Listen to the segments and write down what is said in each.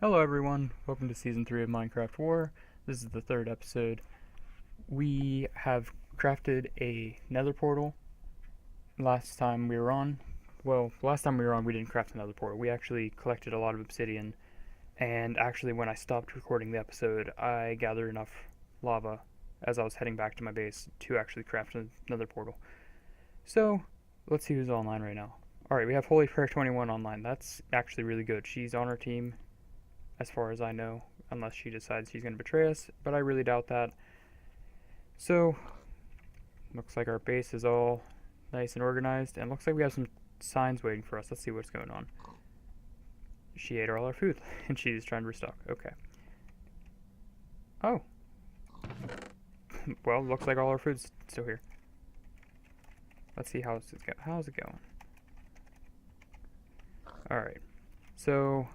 Hello everyone, welcome to Season 3 of Minecraft War. This is the third episode. We have crafted a nether portal. Last time we were on we didn't craft a nether portal. We actually collected a lot of obsidian, and actually when I stopped recording the episode, I gathered enough lava as I was heading back to my base to actually craft another portal. So, let's see who's online right now. Alright, we have Holy Prayer 21 online. That's actually really good. She's on our team, as far as I know, unless she decides she's going to betray us, but I really doubt that. So, looks like our base is all nice and organized, and looks like we have some signs waiting for us. Let's see what's going on. She ate all our food, and she's trying to restock. Okay. Oh. Well, looks like all our food's still here. Let's see how's it going. Alright. So,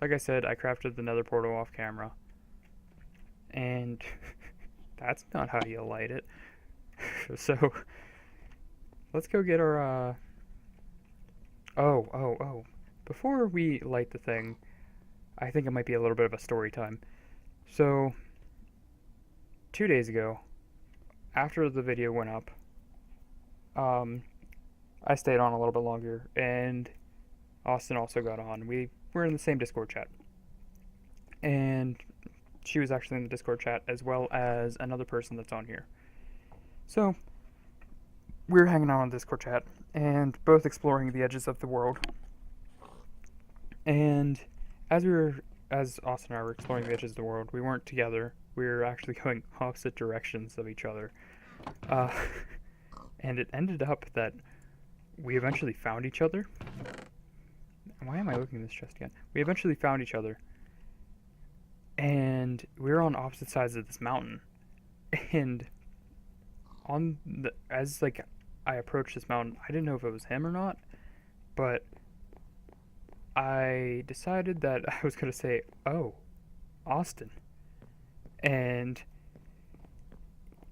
like I said, I crafted the nether portal off camera. And that's not how you light it. So, let's go get our, Oh. Before we light the thing, I think it might be a little bit of a story time. So, 2 days ago, after the video went up, I stayed on a little bit longer, and Austin also got on. We were in the same Discord chat. And she was actually in the Discord chat, as well as another person that's on here. So, we were hanging out on Discord chat, and both exploring the edges of the world. And as Austin and I were exploring the edges of the world, we weren't together. We were actually going opposite directions of each other. And it ended up that we eventually found each other. Why am I looking at this chest again? We eventually found each other. And we were on opposite sides of this mountain. And as I approached this mountain, I didn't know if it was him or not, but I decided that I was going to say, "Oh, Austin." And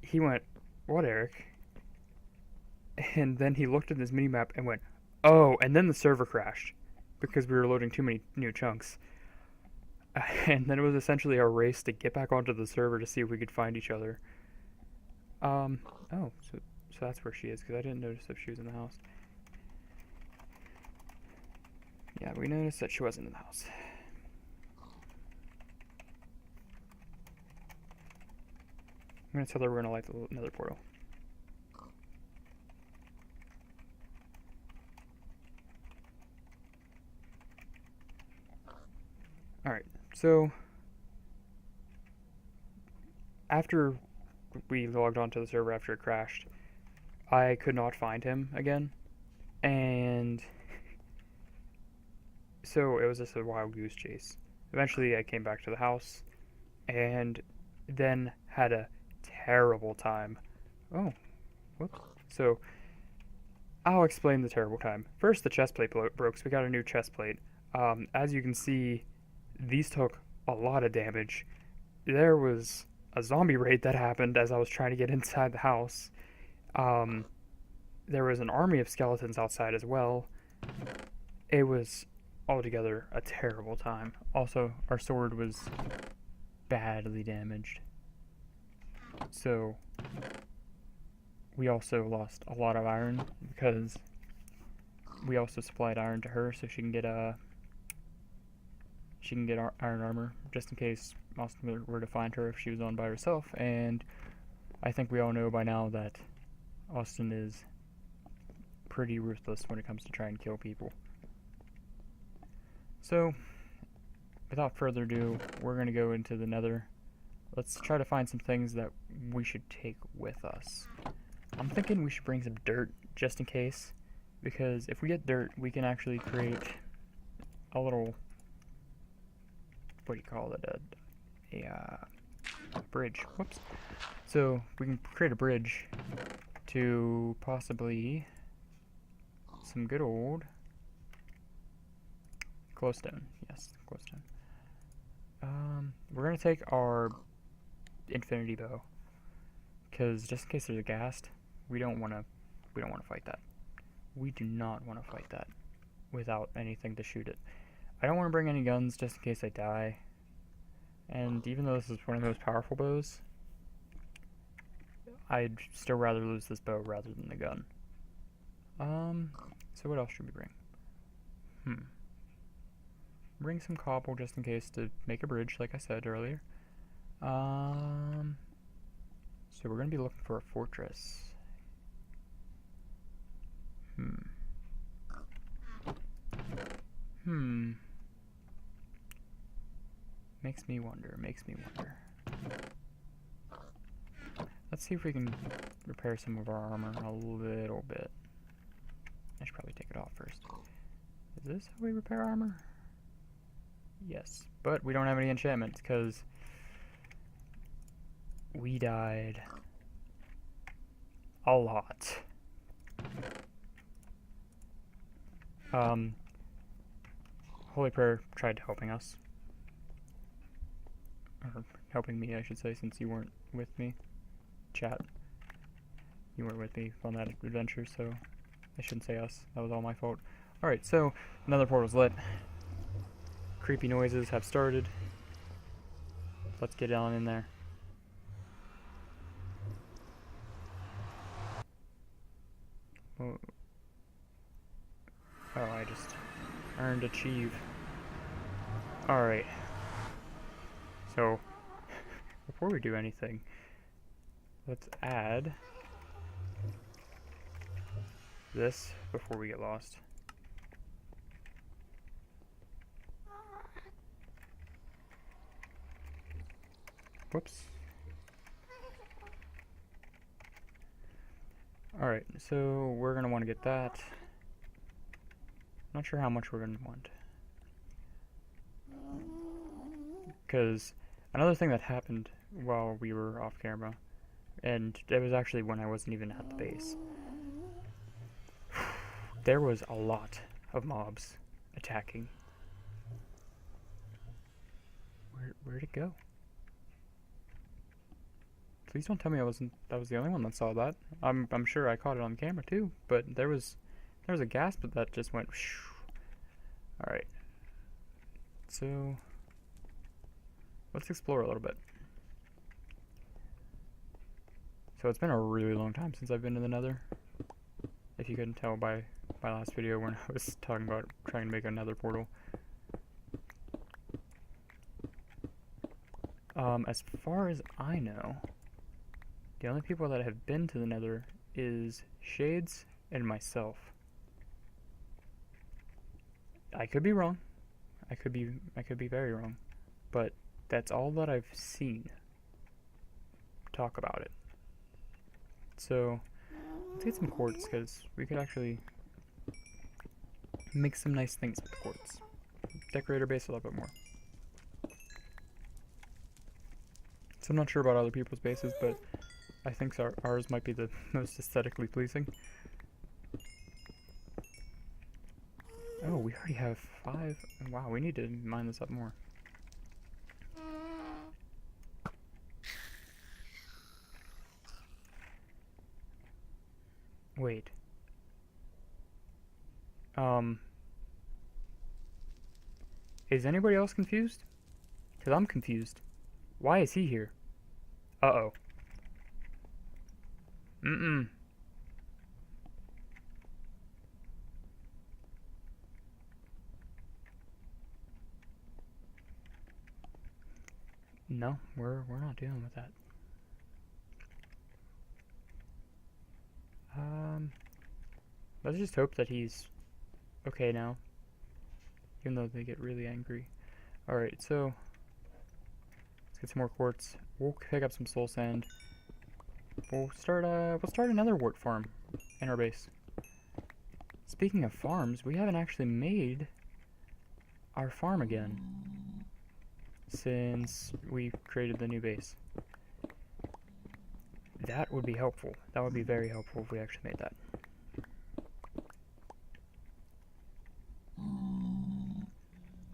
he went, "What, Eric?" And then he looked at his minimap and went, "Oh," and then the server crashed because we were loading too many new chunks. And then it was essentially a race to get back onto the server to see if we could find each other. Oh, so that's where she is, because I didn't notice if she was in the house. Yeah, we noticed that she wasn't in the house. I'm going to tell her we're going to light the nether portal. Alright, so after we logged onto the server after it crashed, I could not find him again, and so it was just a wild goose chase. Eventually I came back to the house, and then had a terrible time. Oh, whoops. So, I'll explain the terrible time. First, the chest plate broke, so we got a new chest plate. As you can see, these took a lot of damage. There was a zombie raid that happened as I was trying to get inside the house. There was an army of skeletons outside as well. It was altogether a terrible time. Also, our sword was badly damaged. So, we also lost a lot of iron because we also supplied iron to her so she can get iron armor, just in case Austin were to find her if she was on by herself. And I think we all know by now that Austin is pretty ruthless when it comes to trying to kill people. So, without further ado, we're going to go into the nether. Let's try to find some things that we should take with us. I'm thinking we should bring some dirt, just in case, because if we get dirt, we can actually create a little, what do you call it, a bridge. Whoops. So we can create a bridge to possibly some good old glowstone. Yes, glowstone. We're gonna take our infinity bow, because just in case there's a ghast, we don't want to fight that. We do not want to fight that without anything to shoot it. I don't want to bring any guns just in case I die. And even though this is one of the most powerful bows, I'd still rather lose this bow rather than the gun. So what else should we bring? Bring some cobble just in case to make a bridge, like I said earlier. So we're gonna be looking for a fortress. Makes me wonder. Let's see if we can repair some of our armor a little bit. I should probably take it off first. Is this how we repair armor? Yes, but we don't have any enchantments because we died a lot. Holy Prayer tried helping us. Or helping me, I should say, since you weren't with me. Chat. You weren't with me on that adventure, so I shouldn't say us. That was all my fault. Alright, so another portal's lit. Creepy noises have started. Let's get on in there. Oh, I just earned achieve. Alright. So, before we do anything, let's add this before we get lost. Whoops. Alright, so we're going to want to get that. Not sure how much we're going to want. Because another thing that happened while we were off camera, and it was actually when I wasn't even at the base, there was a lot of mobs attacking. Where'd it go? Please don't tell me I was the only one that saw that. I'm sure I caught it on camera too, but there was a gasp that just went whoosh. All right. So let's explore a little bit. So it's been a really long time since I've been to the Nether. If you couldn't tell by my last video when I was talking about trying to make a Nether portal. As far as I know, the only people that have been to the Nether is Shades and myself. I could be wrong. I could be very wrong. But that's all that I've seen talk about it. So let's get some quartz because we could actually make some nice things with quartz. Decorate our base a little bit more. So I'm not sure about other people's bases, but I think ours might be the most aesthetically pleasing. Oh, we already have 5. Wow, we need to mine this up more. Wait. Is anybody else confused? Because I'm confused. Why is he here? Uh-oh. No, we're not dealing with that. Let's just hope that he's okay now. Even though they get really angry. Alright, so let's get some more quartz. We'll pick up some soul sand. We'll start another wart farm in our base. Speaking of farms, we haven't actually made our farm again since we created the new base. That would be helpful. That would be very helpful if we actually made that.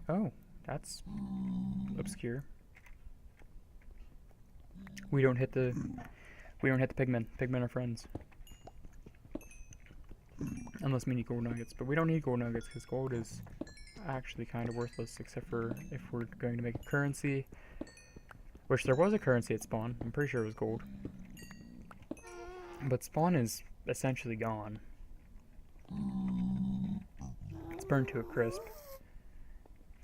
Oh, that's obscure. We don't hit the pigmen. Pigmen are friends. Unless we need gold nuggets, but we don't need gold nuggets because gold is actually kind of worthless, except for if we're going to make a currency. Which there was a currency at spawn. I'm pretty sure it was gold. But spawn is essentially gone. It's burned to a crisp.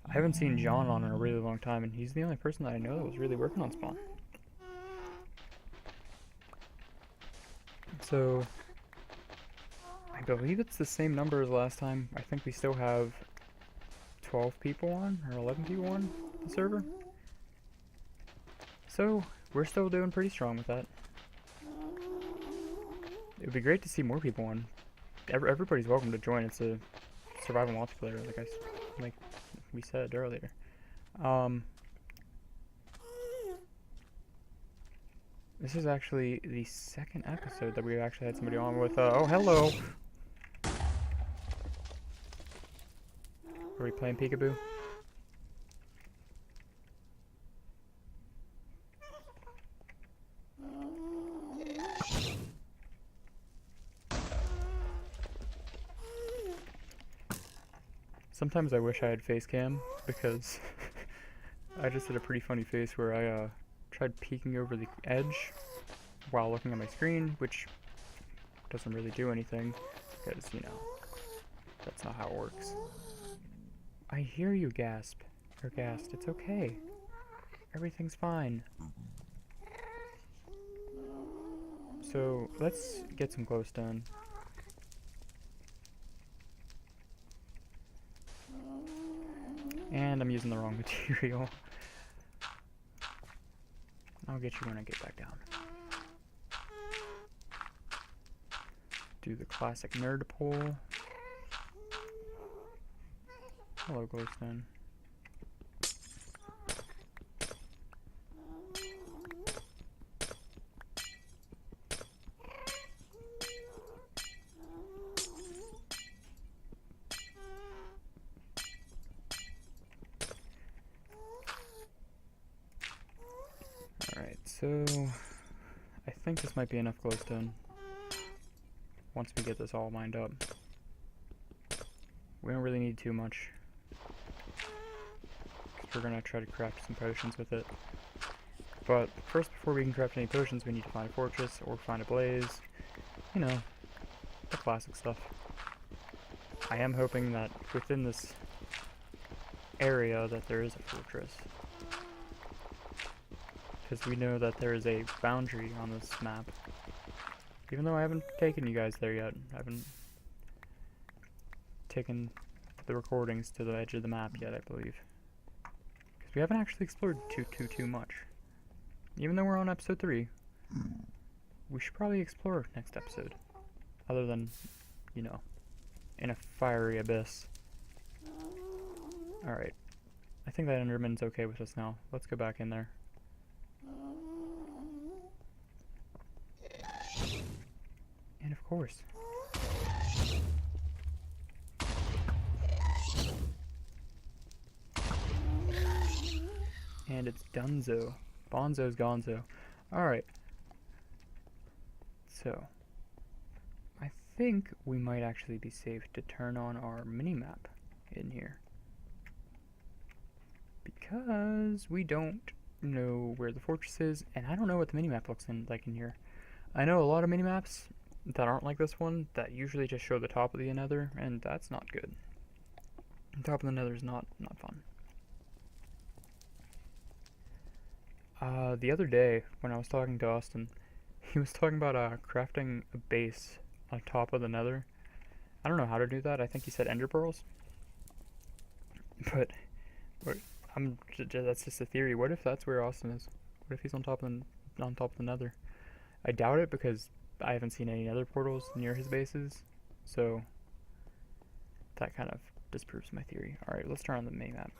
I haven't seen John on in a really long time, and he's the only person that I know that was really working on spawn. So, I believe it's the same number as last time. I think we still have 12 people on, or 11 people on the server. So, we're still doing pretty strong with that. It would be great to see more people on. Everybody's welcome to join. It's a survival multiplayer, like we said earlier. This is actually the second episode that we actually had somebody on with. Oh, hello! Are we playing peekaboo? Sometimes I wish I had face cam, because I just did a pretty funny face where I tried peeking over the edge while looking at my screen, which doesn't really do anything, because, you know, that's not how it works. I hear you gasp, or gasped. It's okay. Everything's fine. So, let's get some glowstone. And I'm using the wrong material. I'll get you when I get back down. Do the classic nerd pull. Hello, glowstone. Alright, so I think this might be enough glowstone once we get this all mined up. We don't really need too much. We're gonna try to craft some potions with it. But first, before we can craft any potions, we need to find a fortress or find a blaze. You know, the classic stuff. I am hoping that within this area that there is a fortress. Because we know that there is a boundary on this map. Even though I haven't taken you guys there yet. I haven't taken the recordings to the edge of the map yet, I believe. Because we haven't actually explored too much. Even though we're on episode 3. We should probably explore next episode. Other than, you know, in a fiery abyss. Alright. I think that Enderman's okay with us now. Let's go back in there. And of course. And it's Dunzo. Bonzo's Gonzo. Alright. So, I think we might actually be safe to turn on our mini-map in here. Because we don't know where the fortress is, and I don't know what the mini-map looks like in here. I know a lot of mini-maps that aren't like this one that usually just show the top of the Nether, and that's not good. The top of the Nether is not fun. The other day, when I was talking to Austin, he was talking about crafting a base on top of the Nether. I don't know how to do that. I think he said ender pearls. But that's just a theory. What if that's where Austin is? What if he's on top of the Nether? I doubt it because I haven't seen any Nether portals near his bases. So that kind of disproves my theory. Alright, let's turn on the main map.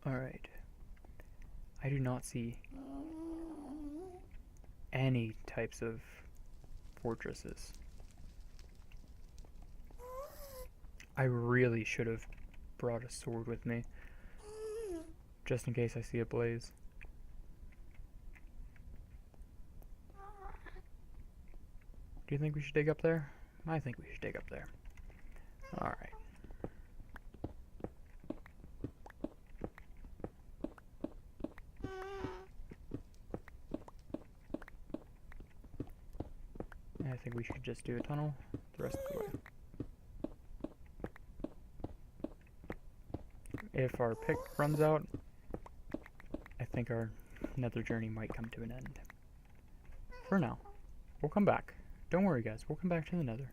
Alright. I do not see any types of fortresses. I really should have brought a sword with me, just in case I see a blaze. Do you think we should dig up there? I think we should dig up there. Alright. think we should just do a tunnel the rest of the way. If our pick runs out, I think our nether journey might come to an end. For now. We'll come back. Don't worry guys, we'll come back to the nether.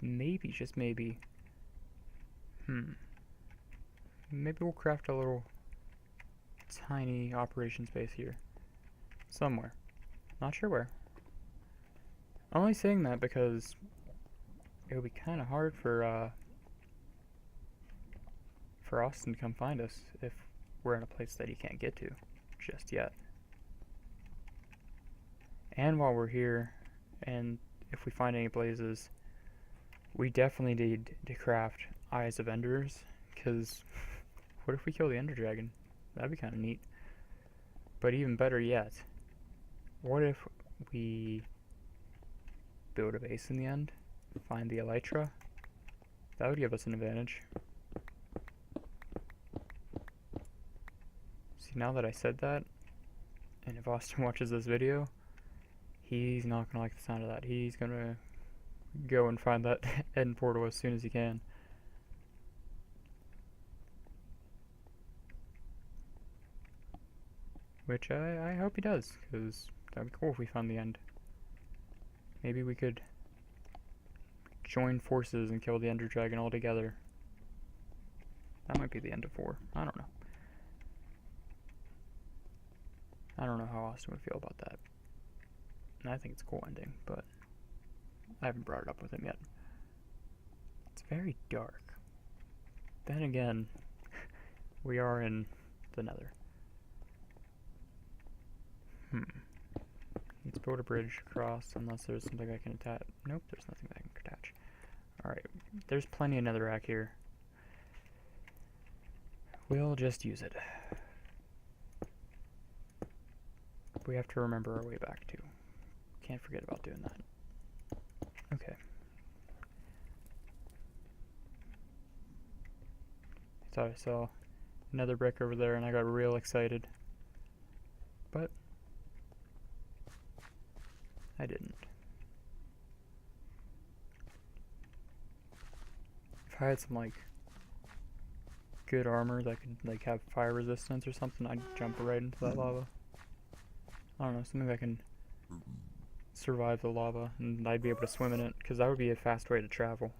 Maybe, just maybe. Maybe we'll craft a little tiny operation space here. Somewhere. Not sure where. Only saying that because it would be kind of hard for Austin to come find us if we're in a place that he can't get to just yet. And while we're here, and if we find any blazes, we definitely need to craft Eyes of Enders, because what if we kill the Ender Dragon? That'd be kind of neat. But even better yet, what if we build a base in the end, find the Elytra? That would give us an advantage. See, now that I said that, and if Austin watches this video, he's not gonna like the sound of that. He's gonna go and find that end portal as soon as he can. Which I hope he does, because that'd be cool if we found the end. Maybe we could join forces and kill the Ender Dragon all together. That might be the end of 4. I don't know. I don't know how Austin would feel about that. And I think it's a cool ending, but I haven't brought it up with him yet. It's very dark. Then again, we are in the Nether. Let's build a bridge across, unless there's something I can attach. Nope, there's nothing that I can attach. Alright, there's plenty of netherrack here. We'll just use it. We have to remember our way back too. Can't forget about doing that. Okay. I thought I saw another brick over there and I got real excited. But I didn't. If I had some like good armor that could like have fire resistance or something, I'd jump right into that lava. I don't know, something that can survive the lava and I'd be able to swim in it, because that would be a fast way to travel.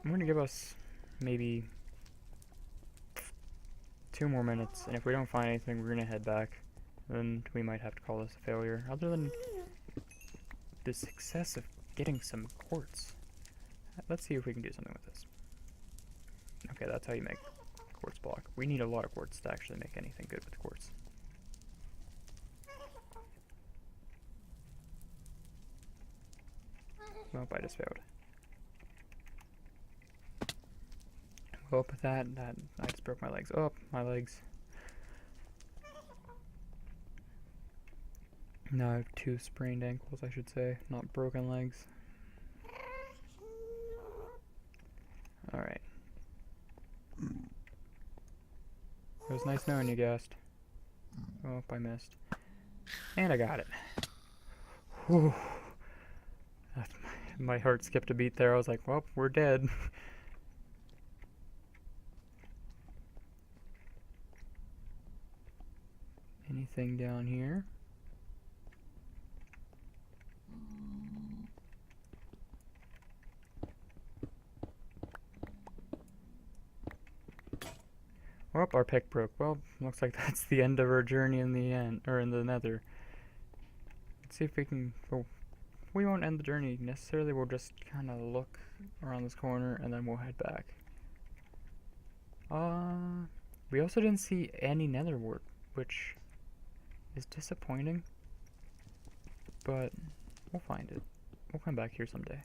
I'm gonna give us maybe 2 more minutes, and if we don't find anything, we're gonna head back. Then we might have to call this a failure. Other than the success of getting some quartz. Let's see if we can do something with this. Okay, that's how you make quartz block. We need a lot of quartz to actually make anything good with quartz. Nope, I just failed. Well, with that, I just broke my legs. Oh, my legs. Now I have 2 sprained ankles, I should say, not broken legs. Alright. It was nice knowing you, Guest. Oh, I missed. And I got it. Whew. My heart skipped a beat there. I was like, well, we're dead. Anything down here? Well, our pick broke. Well, looks like that's the end of our journey in the end, or in the Nether. Let's see if we can. Well, we won't end the journey necessarily. We'll just kind of look around this corner and then we'll head back. We also didn't see any Nether wart, which is disappointing. But we'll find it. We'll come back here someday.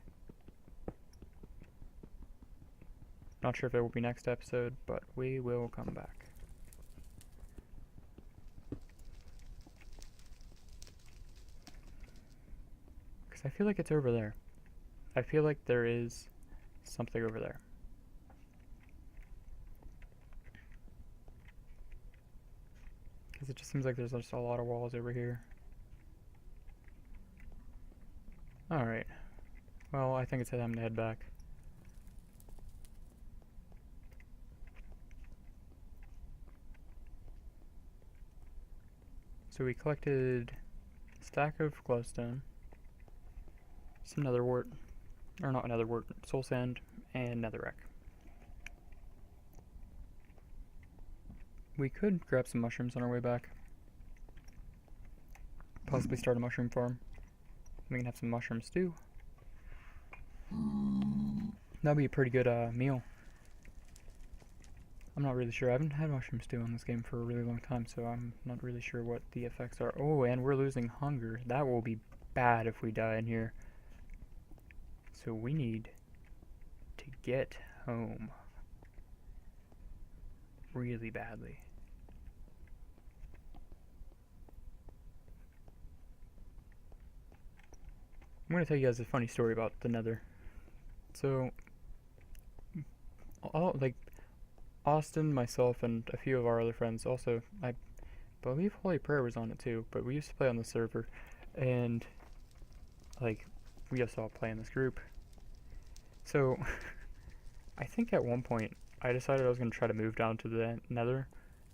Not sure if it will be next episode, but we will come back. Because I feel like it's over there. I feel like there is something over there. Because it just seems like there's just a lot of walls over here. Alright. Well, I think it's time to head back. So we collected a stack of glowstone, some netherwort, or not netherwort, soul sand, and netherrack. We could grab some mushrooms on our way back. Possibly start a mushroom farm. We can have some mushroom stew. That'd be a pretty good meal. I'm not really sure. I haven't had mushroom stew on this game for a really long time, so I'm not really sure what the effects are. Oh, and we're losing hunger. That will be bad if we die in here. So we need to get home really badly. I'm going to tell you guys a funny story about the Nether. So, Austin, myself, and a few of our other friends, also, I believe Holy Prayer was on it too, but we used to play on the server, and, we just all play in this group. So, I think at one point, I decided I was going to try to move down to the Nether,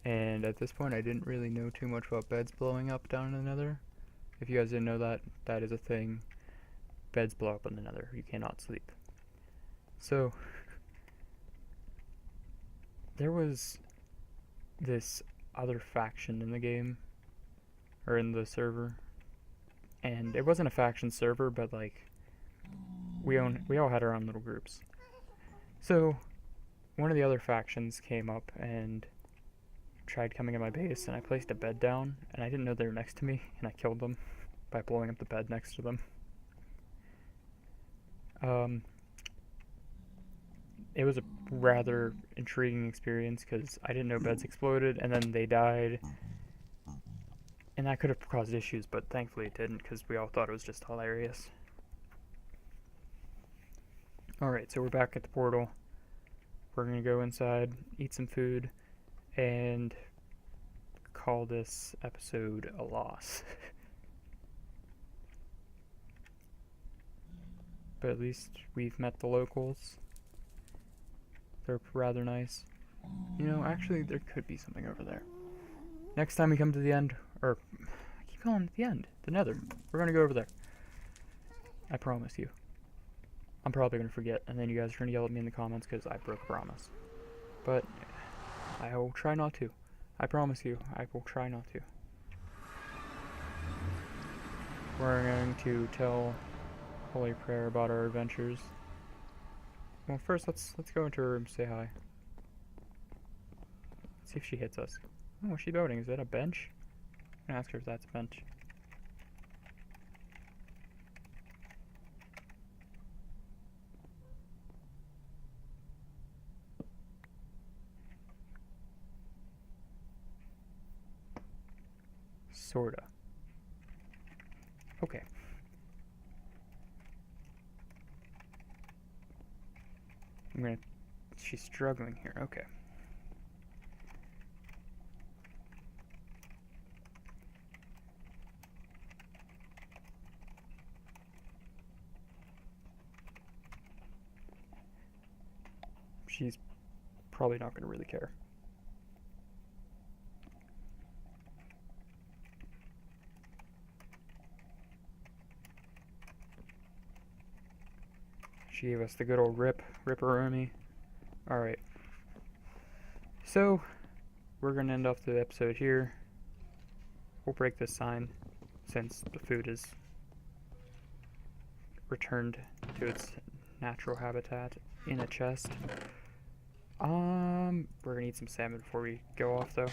and at this point, I didn't really know too much about beds blowing up down in the Nether. If you guys didn't know that, that is a thing. Beds blow up in the Nether. You cannot sleep. So, there was this other faction in the game, or in the server, and it wasn't a faction server, but we all had our own little groups. So, one of the other factions came up and tried coming at my base, and I placed a bed down, and I didn't know they were next to me, and I killed them by blowing up the bed next to them. It was a rather intriguing experience because I didn't know beds exploded and then they died, and that could have caused issues, but thankfully it didn't because we all thought it was just hilarious. Alright, so we're back at the portal. We're gonna go inside, eat some food, and call this episode a loss. But at least we've met the locals. They're rather nice. You know, actually, there could be something over there. Next time we come to the end, or I keep calling it the end, the Nether. We're gonna go over there. I promise you. I'm probably gonna forget, and then you guys are gonna yell at me in the comments because I broke a promise. But I will try not to. I promise you, I will try not to. We're going to tell Holy Prayer about our adventures. Well, first let's go into her room, say hi. Let's see if she hits us. Oh, what's she building? Is that a bench? I'm gonna ask her if that's a bench. Sorta. Okay. She's struggling here, okay. She's probably not gonna really care. She gave us the good old ripperoni. Alright. So, we're going to end off the episode here. We'll break this sign since the food is returned to its natural habitat in a chest. We're going to eat some salmon before we go off, though.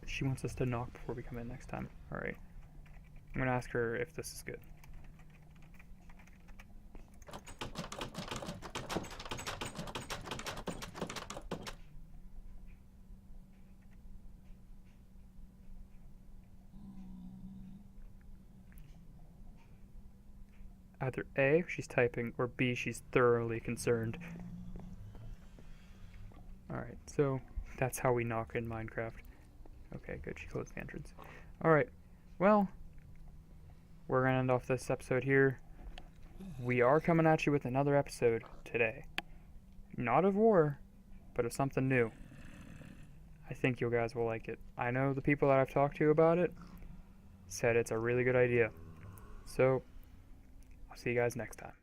She wants us to knock before we come in next time. Alright. I'm going to ask her if this is good. Either A, she's typing, or B, she's thoroughly concerned. Alright, so that's how we knock in Minecraft. Okay, good, she closed the entrance. Alright, well, we're gonna end off this episode here. We are coming at you with another episode today. Not of war, but of something new. I think you guys will like it. I know the people that I've talked to about it said it's a really good idea. So, I'll see you guys next time.